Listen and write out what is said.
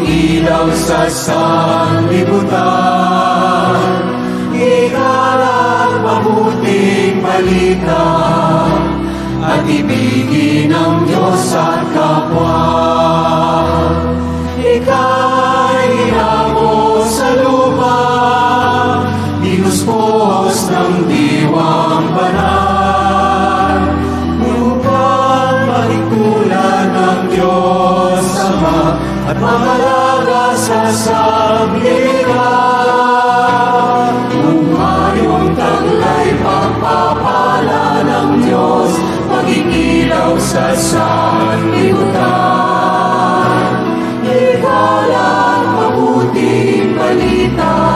ilaw sa sanlibutan, ikalat mabuting balita, at ibigin ang Diyos at kapwa. Ika'y inako sa lupa, inuspos ng diwang banal, upang mahikulan ng Diyos Ama at mamalaga sa sanglibutan. Umayong taglay pagpapala ng Diyos, maging ilaw sa sanlibutan, ikalat mabuting balita,